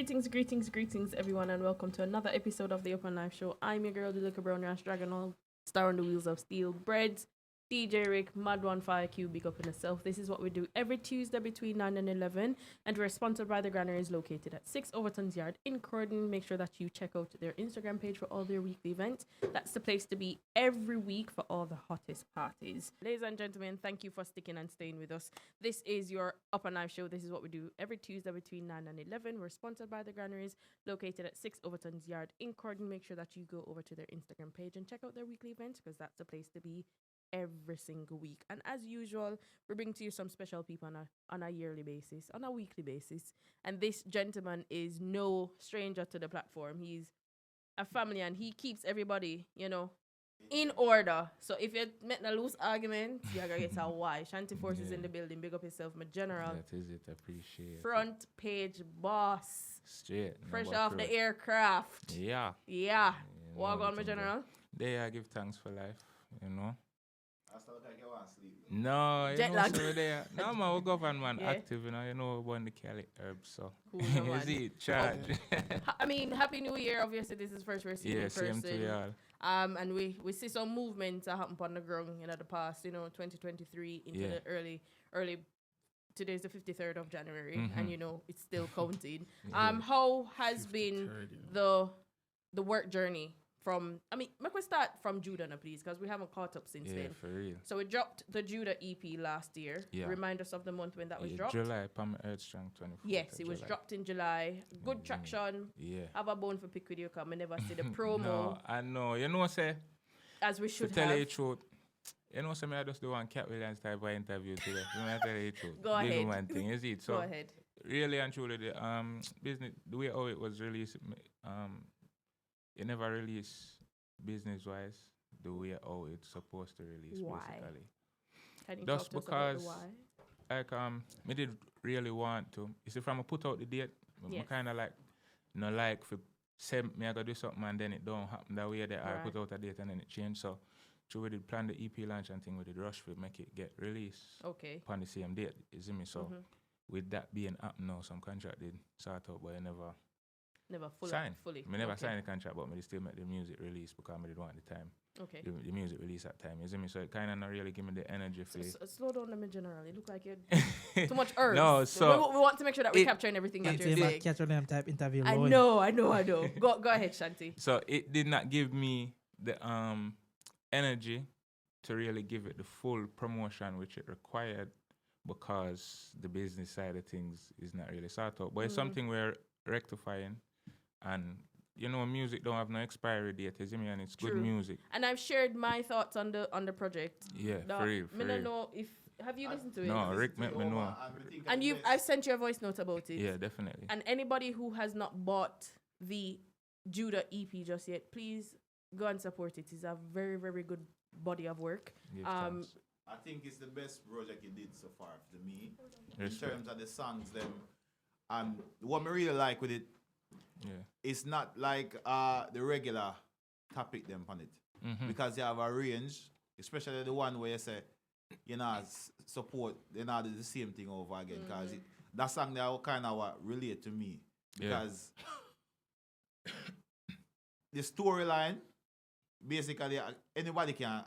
Greetings, everyone, and welcome to another episode of the Open Life Show. I'm your girl, the Little Brown Rash Dragon, all star on the wheels of steel. Breads, DJ Rick, Mad15Q, big up in itself. This is what we do every Tuesday between 9 and 11, and we're sponsored by the Granaries located at 6 Overton's Yard in Croydon. Make sure that you check out their Instagram page for all their weekly events. That's the place to be every week for all the hottest parties. Ladies and gentlemen, thank you for sticking and staying with us. This is your Up and Live Show. This is what we do every Tuesday between 9 and 11. We're sponsored by the Granaries located at 6 Overton's Yard in Croydon. Make sure that you go over to their Instagram page and check out their weekly events, because that's the place to be every single week. And as usual, we bring to you some special people on a yearly basis, on a weekly basis. And this gentleman is no stranger to the platform. He's a family and he keeps everybody, in order. So if you're making a loose argument, you're gonna get a why. Shanti Force is in the building. Big up yourself, my general. That is it, appreciate Front page boss. Straight. Fresh off the aircraft. Yeah. Walk on, my general. There I give thanks for life, I still look like you want to sleep. No, Jet lag. so there. No, man, we government active, about the Cali herbs, so. Cool, no, man. Is it charge? Happy New Year. Obviously, this is first we're seeing in person. Same to y'all. And we see some movement that happened on the ground in the past, 2023 into the early. Today's the 53rd of January, and it's still counting. How has been the work journey from? Make we start from Judah now, please, because we haven't caught up since then. For real. So we dropped the Judah EP last year. Yeah. Remind us of the month when that was dropped. July, Pam Earthstrong 24th. Yes, it was dropped in July. Good traction. Yeah. Have a bone for pick video come. I never see the promo. No, I know. Say. As we should to tell have. you the truth. Say me I just do one Cat Williams type of interview today. I tell you the truth. Go ahead. One thing, is it? So Go ahead. Really and truly, the business, the way how it was released, it never released business-wise the way how it's supposed to release. Why? Basically. Can you Just talk to us about because, the why? like, me did really want to. You see, from I put out the date, I kind of like, for say me I gotta do something and then it don't happen that way that I put out a date and then it changed. So we did plan the EP launch and thing, we did rush for make it get released. Okay. Upon the same date, you see me? So with that being up now, some contract did start out, but I never fully. I never signed the contract, but I still make the music release because I didn't want the time. Okay. The music release at time, you see me? So it kind of not really give me the energy for it. Slow down them in general. You look like you're too much urge. No, so we want to make sure that we're capturing everything that you're saying. Catch on them type interview. I know. Go ahead, Shanti. So it did not give me the energy to really give it the full promotion which it required, because the business side of things is not really sorted out. But it's something we're rectifying, and music don't have no expiry date, you see me, and it's good music. And I've shared my thoughts on the project. Yeah, for real. I don't know if have you listened to it? No, Rick let me know. And I've sent you a voice note about it. Yeah, definitely. And anybody who has not bought the Judah EP just yet, please go and support it. It's a very, very good body of work. I think it's the best project you did so far to me. In terms of the songs, and what I really like with it, it's not like the regular topic them on it, because you have a range, especially the one where you say, support, do the same thing over again, because that song that kind of relate to me, because the storyline. Basically, anybody can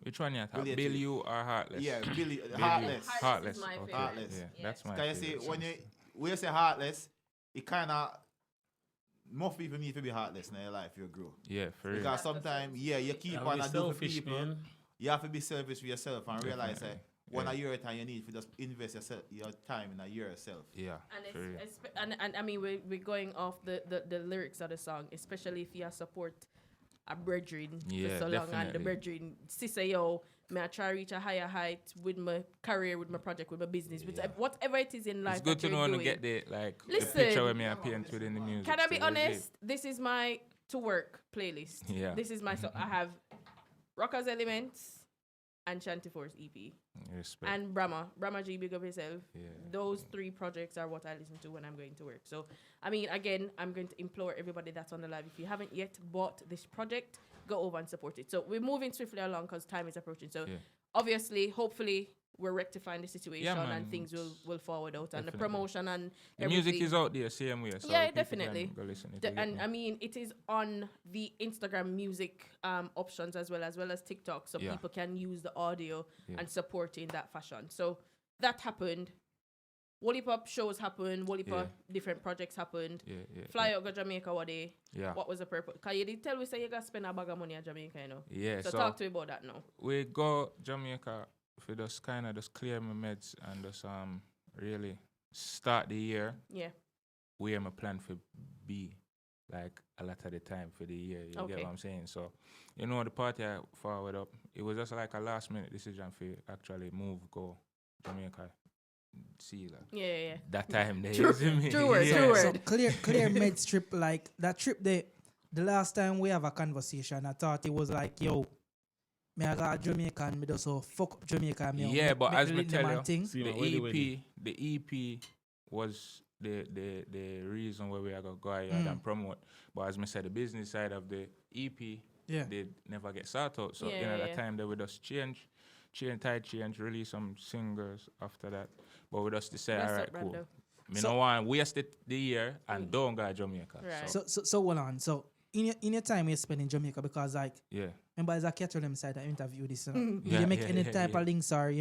which one you have? Bill You or Heartless? Yeah, Billy Heartless. Heartless. Is my favorite. Heartless. Yeah, that's my favorite. Because you see, when you say Heartless, it kind of, most people need to be heartless in their life, you grow. Yeah, for real. Because sometimes, you keep on a do for people. Man. You have to be selfish for yourself and realize that one a year at a time you need to just invest your time in a year yourself. Yeah. And I mean, we're going off the lyrics of the song, especially if you support a brethren for so long, and the brethren say, may I try reach a higher height with my career, with my project, with my business, with whatever it is in life. It's good to know and get the the picture where me paint within the music. Can I be honest? This is my to work playlist. Yeah. This is my I have Rockers Elements and Shanti Force EP. Respect. And Brahma G, big up yourself. Yeah. Those three projects are what I listen to when I'm going to work. So, I mean, again, I'm going to implore everybody that's on the live, if you haven't yet bought this project, go over and support it. So we're moving swiftly along because time is approaching. So obviously, hopefully, we're rectifying the situation man. and things will forward out and the Definitely. promotion and The everything. music is out there same way. So Yeah, people definitely. can go listen if you get And me. I mean, it is on the Instagram music options as well as TikTok, so Yeah. people can use the audio Yeah. and support it in that fashion. So that happened. Wally Pop shows happened. Wally Pop different projects happened. Yeah. Fly out go Jamaica one day. Yeah. What was the purpose? Cause you did tell we say you got spend a bag of money at Jamaica, you know. Yeah. So talk to me about that now. We go Jamaica for just kind of just clear my meds and just really start the year Yeah. where my plan for be like a lot of the time for the year. You get what I'm saying? So you know the party I forward up. It was just like a last minute decision for actually move go Jamaica. See like Yeah. that time there. True- You see me? true word, Yeah. true So word. clear meds trip, like that trip there, the last time we have a conversation, I thought it was like, yo, me I got Jamaica and me just so fuck up Jamaica. Me Yeah, but as me me tell you, thing. See, the man, wedding. EP was the reason why we are gonna go ahead and promote. But as me said, the business side of the EP Yeah. they never get sorted out. So Yeah, you know yeah. that time they would just change, release some singles after that. But we just decide, That's alright, up, cool. Brando. Me So- no want waste the year and don't go to Jamaica. Right. So, So hold on. So in your time you spend in Jamaica, because like yeah. remember as a Caterham side I interview this, you know? Did Yeah, you make yeah, any yeah, type yeah. of links or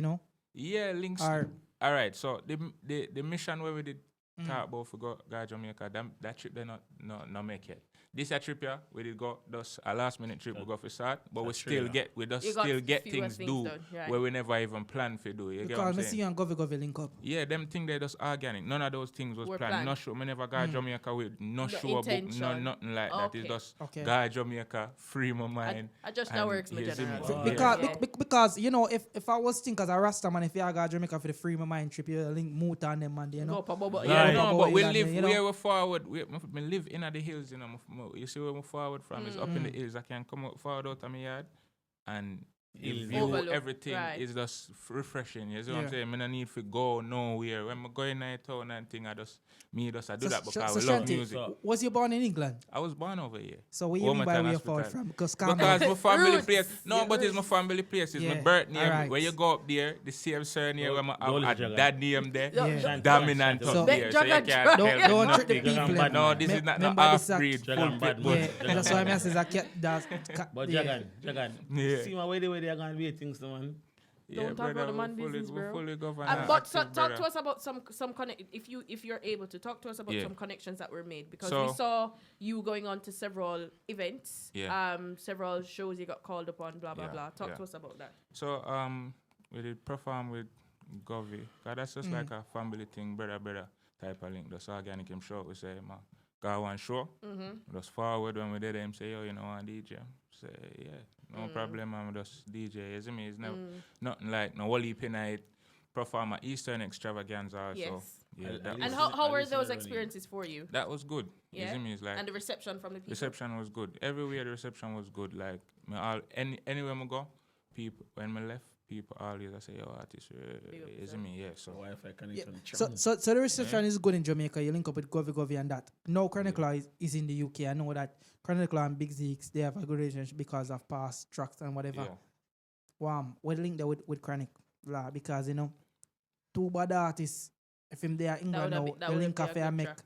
Yeah, links. or All right, so the mission where we did talk about for go Jamaica, that trip they not make it. This a trip here, we did go just a last minute trip we go for start, but we That's still true, get we just You got still get fewer things things do done, right. where we never even plan for do. You get what because I'm I see saying? you and Govy link up. Yeah, them thing they just organic. None of those things was Were planned. planned. No show. Me never got Jamaica with no show book, no intention. nothing like that. Okay. It's just Okay. got Jamaica, free my mind. I just and that works my you see me? general. Oh, Because, yeah. because you know, if I was thinking as a Rasta man, if you got Jamaica for the free my mind trip, you link Muta and them and you Go know. up a bubble. Right. Yeah, Right. no, Boy, but we and, live you know. where we're forward. We live in the hills, you know. You see where we're forward from is up in the hills. I can come out forward out of my yard and the Hills. view, Overlook, everything right. is just refreshing. You see what Yeah. I'm saying? I no need to go nowhere. When I go in the town and thing, I do that because so we love Shanti, music. was you born in England? I was born over here. So where you mean by Wilmington where you're Hospital. forward from? Because Because my family Roots. place. No, Yeah, but it's my roots. family place. It's my Yeah, birth name. alright. When you go up there, the same surname where my Don't have juggle. a dad name there. Yeah. Dominant So- up there. So you Juggle, can't juggle. tell Don't me trick the nothing. people, Bad No, man. this is not no Remember this half breed. act- Full Juggle bad pit man. bull. Yeah, that's why I say that's But yeah. Jagan, Yeah. see my way they are going to be things, man. Don't talk about the man we business, bro. fully govern But active, talk to brother. us about some connect. If you're able to talk to us about Yeah. some connections that were made, because So- we saw you going on to several events, Yeah. several shows you got called upon, blah blah Yeah, blah. Talk yeah. to us about that. So we did perform with Govy. Cause that's just like a family thing, brother type of link. That's organic him show. We say, man, got one show. Just forward when we did him say, yo, you know, one DJ. Say, yeah, no problem, I'm just DJ. You see me? It's nothing like no whole heap night. Perform at Eastern Extravaganza also. Yes. Yeah, I that, And listen- how I were listen those early. experiences for you? that was good. Yeah. You see me? It's like And the reception from the people. reception was good. Everywhere the reception was good. Like anywhere I go, people when I left, people always I say, yo, artist, Big up, you see sir. me? Yeah, so Wi-Fi connection. So the reception is good in Jamaica. You link up with Govy and that. No, Chronic Law is in the UK. I know that Chronic Law and Big Zeeks, they have a good relationship because of past tracks and whatever. yeah. Wow, we link there with Chronic Law because you know, two bad artists. If him there in England now, that we would link be a after good make. track.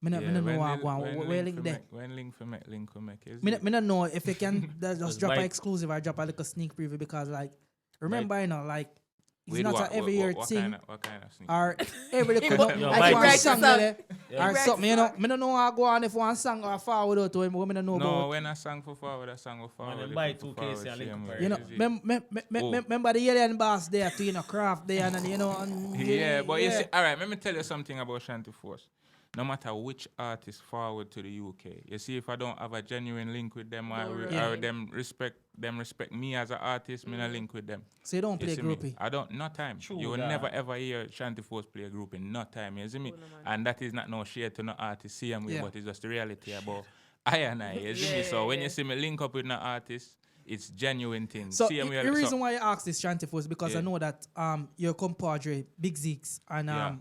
Me no know when what link- go when on. We link for there. make- When link for make, link for make. Is Me it? no know if you can just drop an bike. exclusive or drop a little sneak preview because like remember you know like it's With not what- a every year what thing What kind of sneak? or every day come Yo, up Yo, like Mike, one write song the song. there or Write something the you know song. me no know how go on if one song or forward out to him we me no know No, about when I sang for forward, I sang for forward. them they buy put for 2K, forward, say I link shame up you know is it? Oh. remember the alien boss there to you know craft there and you know and Yeah, but you see, all right, let me tell you something about Shanti Force. No matter which artist forward to the UK, you see, if I don't have a genuine link with them No, or, right. or them respect me as an artist, me no link with them. so you don't You play see me? groupie I don't, no time. True You will that. never ever hear Shanti Force play a group in no time, you see me? Oh, no, man. And that is not no share to no artist, same way, Yeah. but it's just the reality about I and I, you see me? So when Yeah. you see me link up with no artist, it's genuine thing. so Same way, the reason why I asked this Shanti Force because I Yeah. know that your compadre Big Zeeks and Yeah.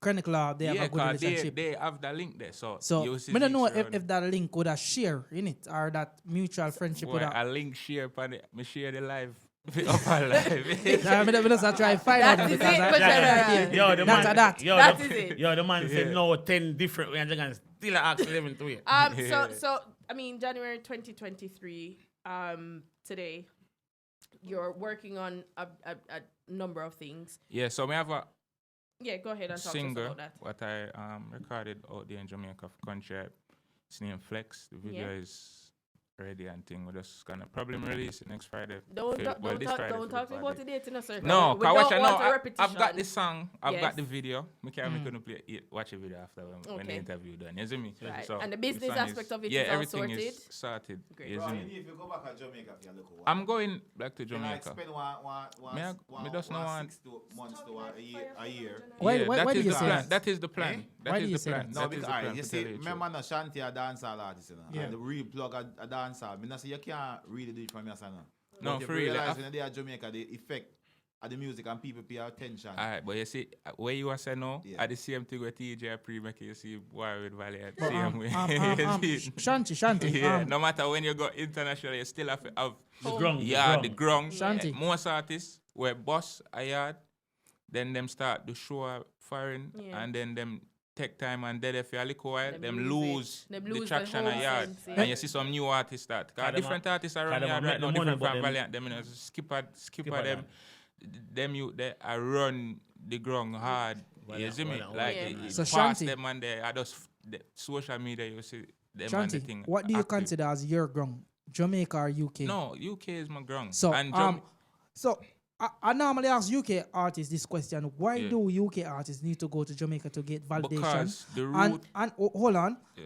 Chronic Law they have yeah, a good 'cause relationship. they have the link there. So So you see I don't know Zeeks around if that link would have share in it or that mutual friendship would Boy, have. a link share, me share the live Upper life. I'm just try to find out That is because it, I- but Yo, the That's man, that. Yo, That the, is it. Yo, the man Yeah. said no 10 different ways, and you can still ask 11 to it. So I mean, January 2023. Today, you're working on a number of things. Yeah, so we have a Yeah, go ahead and talk to us singer about that. what I recorded out there in Jamaica for contract. It's named Flex. The video Yeah. is ready and thing. We're just gonna probably release it next Friday. Don't Well, talk, this don't talk, Friday don't for talk the about party. the date, sir. No, we cause watch don't I want know a repetition. I've got the song, I've Yes. got the video. We can Mm. make gonna play it, watch a video after when the Okay. interview done. You see me? Right. So And the business song aspect of it yeah, is all everything sorted? is sorted. Great. You Bro, see you me? need to go back to Jamaica for your local one. I'm going back to You like Jamaica. spend Me just know one- 6 months to a year. Why- Yeah, why that do is you the say plan. that? That is the plan. Eh? That Why is do you the say plan. that? No, That is because the plan. you to see, tell you the remember truth. no Shanti a dancehall artist, you know, Yeah. and the real plug a dancehall. I say you can't really do it from your son. No, But for if you real, realize I- when they are Jamaica, the effect of the music and people pay attention. Alright, but you see, where you are saying now, Yeah. at the same thing with TJ pre-make you see why with Valiant. But, Same way. You see? Shanti, Yeah, no matter when you go international, you still have to have The grung, the the grung. Shanti. Most artists where boss a yard, then them start the show foreign, Yeah. and then them take time and dead for a little while, Them them lose lose it. Them the lose the traction whole a yard. sense, yeah. And you see some new artists start. Cause them Different artists around them yard make right the now, money, different but from them- Valiant. Them, you know, skipper Skipper them. Them you they I run the ground hard. You Valiant, see me? Valiant, Like Valiant. it So pass Shanti- them and they I just the social media you see them and the Shanti, thing. what do you active. consider as your ground? Jamaica or UK? No, UK is my ground. So, and so I normally ask UK artists this question: why Yeah. do UK artists need to go to Jamaica to get validation? because the And root, hold on, yeah,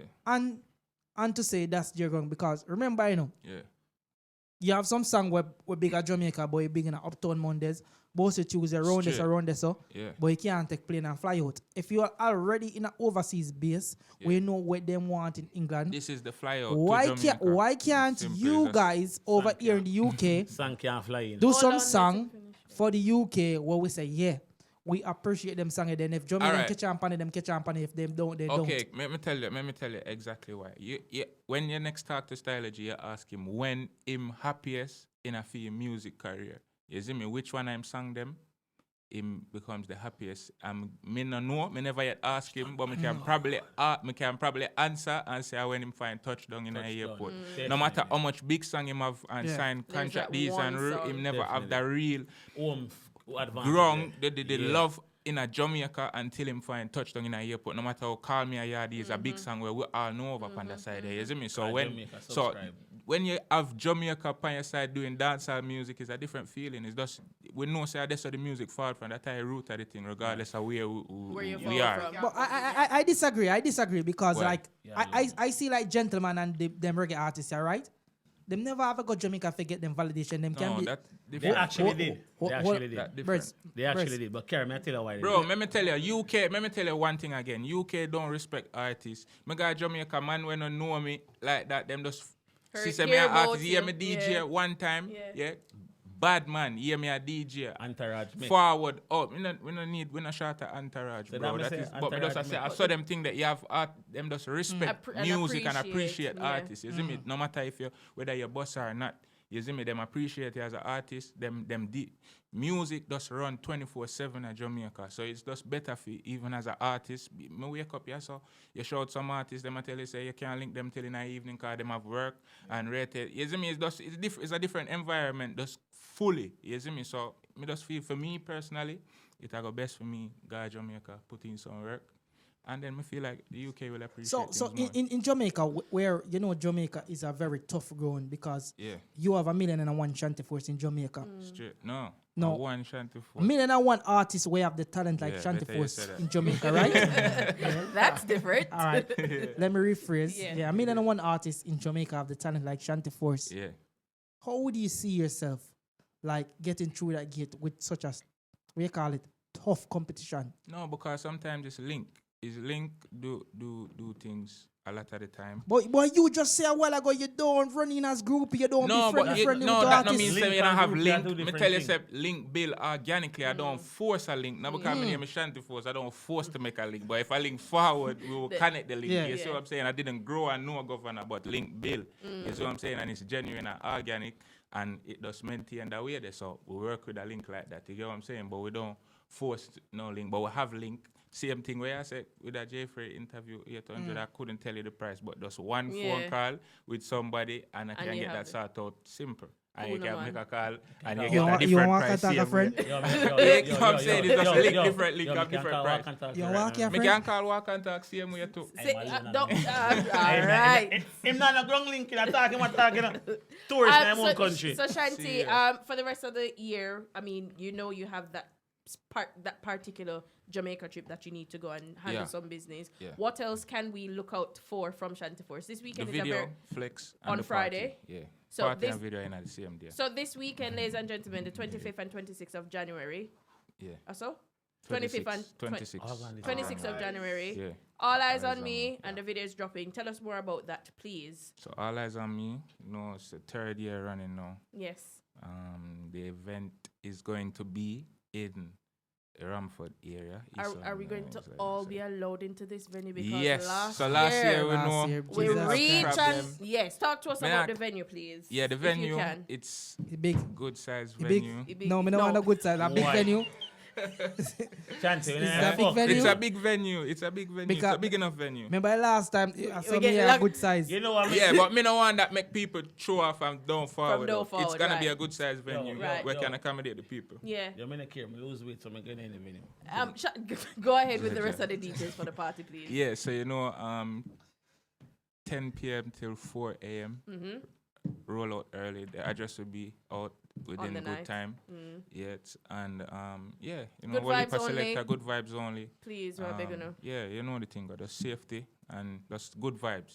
and to say that's your ground because remember, yeah, you have some song where big at Jamaica, but you big in Uptown Mondays. Both you choose around this, Straight. around this, so. yeah. But you can't take plane and fly out. If you are already in an overseas base, Yeah. we know what them want in England. This is the flyout. Why can't Simple you as- guys over here in the UK Sun can't fly in. do Hold some on, song let him finish. for the UK where we say, yeah, we appreciate them song, and then if Jamaican Alright. catch on it, them catch on it. If them don't, they Okay, let me tell you exactly why. When you next talk to Stylogy, you ask him when him happiest in a for music career. You see me? Which one I'm sang them? Him becomes the happiest. Me no know. Me never yet ask him, but me can probably answer and say when him find touchdown in a airport. No matter how much big song him have and Yeah. sign There's contract that these one and song. him never have Definitely. the real Home advantage. grung, there. the Yeah. love in a Jamaica until him find touchdown in a airport. No matter how Call Me a Yard is a big song where we all know over on the side there. You see me? So Ah, when Jamaica, so subscribe. when you have Jamaica on your side doing dancehall music, it's a different feeling. It's just we know say that's how the music fall from. That's the root of the thing, regardless of where Where you we fall are. from. But I disagree because Why? like Yeah, I see like Gentleman and them reggae artists, all right? Them never ever go Jamaica to get them validation. Them can No, be that They different. actually did. Ho- They ho- actually that did. different. They actually did. But Kerry, I tell you why they Bro, did. let me tell you, let me tell you one thing again. UK don't respect artists. Me got Jamaica man when don't know me like that. Them just see say me hear a about artist, hear you, me DJ yeah. one time, Yeah. yeah. Bad man, hear me a DJ. Entourage. make- Forward, we not short of entourage, So bro. that me That say is, but me just entourage say, I make- saw them think that you have art, them just respect And music and appreciate, appreciate yeah. artists. You see me? No matter if you whether you're boss or not, you see me? Them appreciate you as an artist. Music just run 24/7 at Jamaica, so it's just better for you, even as an artist. Me wake up, yeah, so you shout some artists, them a tell you say you can't link them till in the evening cause them have work and rated. You see me? It's a different environment, just fully. You see me? So me just feel for me personally, it go best for me, go to Jamaica, put in some work, and then me feel like the UK will appreciate. so things more. in Jamaica where Jamaica is a very tough ground because Yeah, you have 1,001 Shanti Force in Jamaica. straight. No, No. One Shanti Force. 1,001 artists where have the talent like Yeah, Shanti better you Force say that. in Jamaica, right? That's different. All right. Let me rephrase. Yeah. Yeah, 1,001 artists in Jamaica have the talent like Shanti Force. Yeah. How would you see yourself like getting through that gate with such a what you call it tough competition? No, because sometimes it's link. Is link do things a lot of the time. But you just say a while ago you don't run in as group, you don't No, be but friendly, it, friendly no, with the that no artists. means Link say you don't and have group can link. do Me different tell you things. say link build organically. I don't force a link. Now because my name is Shanti Force, I don't force to make a link. But if I link forward, we will connect the link. Yeah. You see Yeah. what I'm saying? I didn't grow and know governor, but link build. You see what I'm saying? And it's genuine and organic. and it does maintain that way there. So we work with a link like that. You get what I'm saying? But we don't force no link, but we have link. Same thing where I said with a Jeffrey interview 800, I couldn't tell you the price, but just one phone call with somebody and I can get that sorted out simple. And you can make a call and you get a different price. You want friend? I'm saying it's just link different link of different price. You walk your Me friend? can call walk and talk same way too. All right. Him not a ground link. I'm talking tourists in my own country. So Shanti, for the rest of the year, I mean, you have that particular Jamaica trip that you need to go and handle some business. Yeah. What else can we look out for from Shanti Force? This weekend The is video, flex, and on the Friday. Party. Yeah. So Party this- and video in the same day. So this weekend, ladies and gentlemen, the 25th and 26th of January. Yeah. Also? 25th and 26th of January. Yeah. All eyes on me, and the video is dropping. Tell us more about that, please. So all eyes on me. It's the third year running now. Yes. The event is going to be in Ramford area. Are we going to all be allowed into this venue? Because yes. last year we Last know year, we Jesus reach Christ. and yes, talk to us Man, about the venue, please. Yeah, the if venue. you can. It's Big. good size Big. venue. No, me don't want a good size. A big Why? venue. Shanti, Is that big venue? It's a big venue. It's a big venue. Because- it's a big enough venue. Remember last time I saw get me a luck- good size. You know what I mean? Yeah, but me no want that make people show off and down forward. down though. forward, It's gonna be right. a good size venue Right. where can accommodate the people. Yeah. You mean I care? Me lose weight, so I'm going in the venue. Go ahead with the rest of the details for the party, please. Yeah, so 10 p.m. till 4 a.m. Roll out early. The address will be out within the good night. time. Yes, and Good vibes only. selector, good vibes only. Please, we're begging you. Yeah, you know the thing, got the safety and that's good vibes.